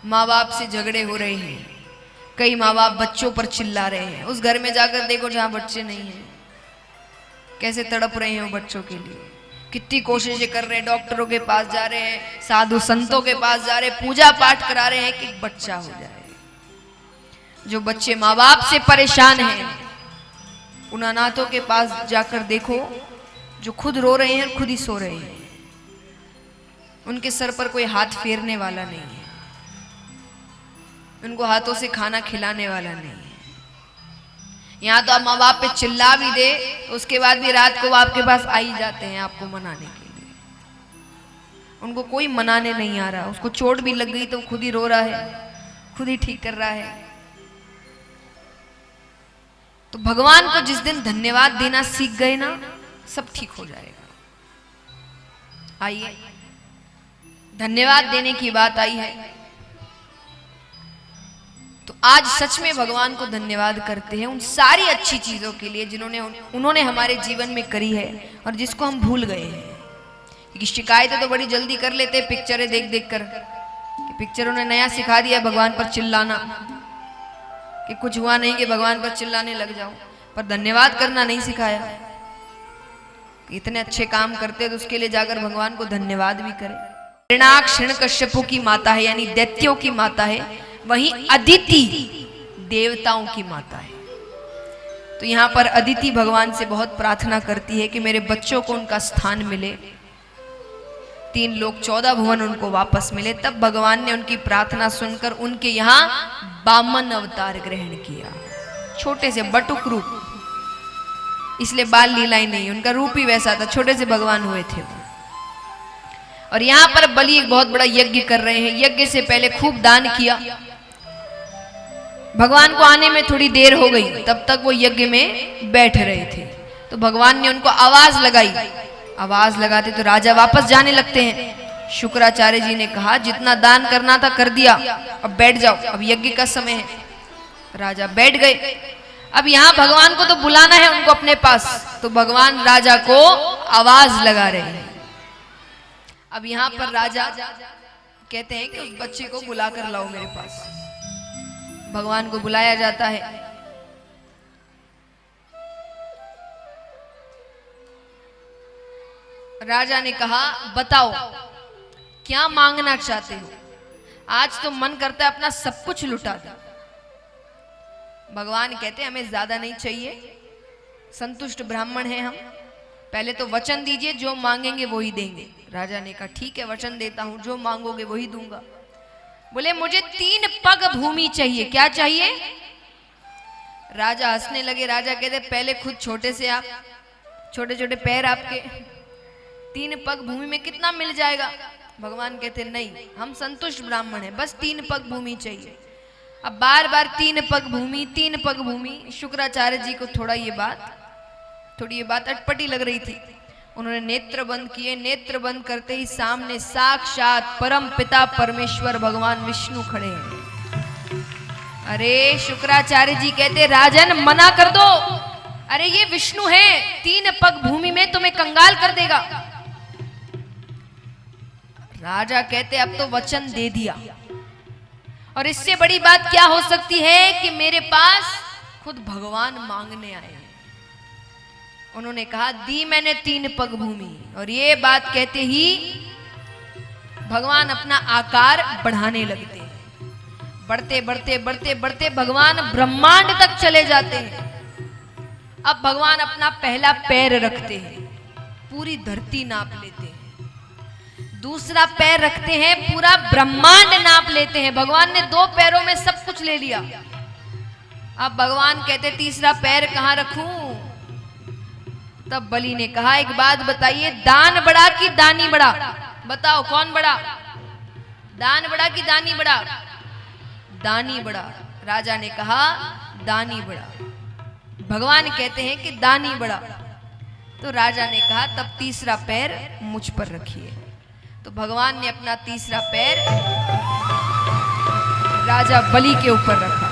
माँ बाप से झगड़े हो रहे हैं, कई माँ बाप बच्चों पर चिल्ला रहे हैं। उस घर में जाकर देखो जहां बच्चे नहीं हैं, कैसे तड़प रहे हैं वो बच्चों के लिए। कितनी कोशिशें कर रहे हैं, डॉक्टरों के पास जा रहे हैं, साधु संतों के पास जा रहे हैं, पूजा पाठ करा रहे हैं कि बच्चा हो जाए। जो बच्चे माँ बाप से परेशान हैं, उन अनाथों के पास जाकर देखो जो खुद रो रहे हैं, खुद ही सो रहे हैं, उनके सर पर कोई हाथ फेरने वाला नहीं है, उनको हाथों से खाना खिलाने वाला नहीं है। यहाँ तो आप माँ बाप पे चिल्ला भी दे तो उसके बाद भी रात को वो आपके पास आ ही जाते हैं आपको मनाने के लिए। उनको कोई मनाने नहीं आ रहा, उसको चोट भी लग गई तो खुद ही रो रहा है, खुद ही ठीक कर रहा है। तो भगवान को जिस दिन धन्यवाद देना सीख गए ना, सब ठीक हो जाएगा। आइए, धन्यवाद देने की बात आई है तो आज सच में भगवान को धन्यवाद करते हैं उन सारी अच्छी चीजों के लिए जिन्होंने उन्होंने हमारे जीवन में करी है और जिसको हम भूल गए हैं। क्योंकि शिकायतें तो बड़ी जल्दी कर लेते हैं पिक्चरें देख देख कर, कि पिक्चरों ने नया सिखा दिया भगवान पर चिल्लाना, कि कुछ हुआ नहीं कि भगवान पर चिल्लाने लग जाओ, पर धन्यवाद करना नहीं सिखाया। कि इतने अच्छे काम करते तो उसके लिए जाकर भगवान को धन्यवाद भी करें। हिरण्याक्ष हिरण्यकश्यपु की माता है, यानी दैत्यों की माता है, वहीं अदिति देवताओं की माता है। तो यहाँ पर अदिति भगवान से बहुत प्रार्थना करती है कि मेरे बच्चों को उनका स्थान मिले, 3 लोक 14 भुवन उनको वापस मिले। तब भगवान ने उनकी प्रार्थना सुनकर उनके यहाँ वामन अवतार ग्रहण किया, छोटे से बटुक रूप, इसलिए बाल लीलाएं नहीं, उनका रूप ही वैसा था, छोटे से भगवान हुए थे वो। और यहाँ पर बलि एक बहुत बड़ा यज्ञ कर रहे हैं। यज्ञ से पहले खूब दान किया। भगवान को आने में थोड़ी देर हो गई, तब तक वो यज्ञ में बैठ रहे थे। तो भगवान ने उनको आवाज लगाई, आवाज लगाते तो राजा वापस जाने लगते हैं। शुक्राचार्य जी ने कहा जितना दान करना था कर दिया, अब बैठ जाओ, अब यज्ञ का समय है। राजा बैठ गए। अब यहाँ भगवान को तो बुलाना है उनको अपने पास, तो भगवान राजा को आवाज लगा रहे हैं। अब यहाँ पर राजा कहते हैं कि उस बच्चे को बुला कर लाओ मेरे पास। भगवान को बुलाया जाता है। राजा ने कहा बताओ क्या मांगना चाहते हो, आज तो मन करता है अपना सब कुछ लुटा दो। भगवान कहते हैं हमें ज्यादा नहीं चाहिए, संतुष्ट ब्राह्मण हैं हम, पहले तो वचन दीजिए जो मांगेंगे वो ही देंगे। राजा ने कहा ठीक है वचन देता हूं, जो मांगोगे वही दूंगा। बोले मुझे 3 पग भूमि चाहिए। क्या चाहिए? राजा हंसने लगे। राजा कहते पहले खुद छोटे से आप, छोटे छोटे पैर आपके, 3 पग भूमि में कितना मिल जाएगा? भगवान कहते नहीं, हम संतुष्ट ब्राह्मण हैं, बस 3 पग भूमि चाहिए। अब बार बार 3 पग भूमि, 3 पग भूमि। शुक्राचार्य जी को थोड़ी ये बात अटपटी लग रही थी। उन्होंने नेत्र बंद किए। नेत्र बंद करते ही सामने साक्षात परम पिता परमेश्वर भगवान विष्णु खड़े हैं। अरे शुक्राचार्य जी कहते राजन मना कर दो, अरे ये विष्णु है, 3 पग भूमि में तुम्हें कंगाल कर देगा। राजा कहते अब तो वचन दे दिया, और इससे बड़ी बात क्या हो सकती है कि मेरे पास खुद भगवान मांगने आए। उन्होंने कहा दी मैंने 3 पग भूमि। और ये बात कहते ही भगवान अपना आकार बढ़ाने लगते हैं। बढ़ते बढ़ते बढ़ते बढ़ते भगवान ब्रह्मांड तक चले जाते हैं। अब भगवान अपना पहला पैर रखते हैं, पूरी धरती नाप लेते हैं। दूसरा पैर रखते हैं, पूरा ब्रह्मांड नाप लेते हैं। भगवान ने 2 पैरों में सब कुछ ले लिया। अब भगवान कहते तीसरा पैर कहां रखूं? तब बलि ने कहा एक बात बताइए, दान बड़ा कि दानी बड़ा? बताओ कौन बड़ा, दान बड़ा कि दानी बड़ा? दानी बड़ा। राजा ने कहा दानी बड़ा। भगवान कहते हैं कि दानी बड़ा। तो राजा ने कहा तब तीसरा पैर मुझ पर रखिए। तो भगवान ने अपना तीसरा पैर राजा बलि के ऊपर रखा।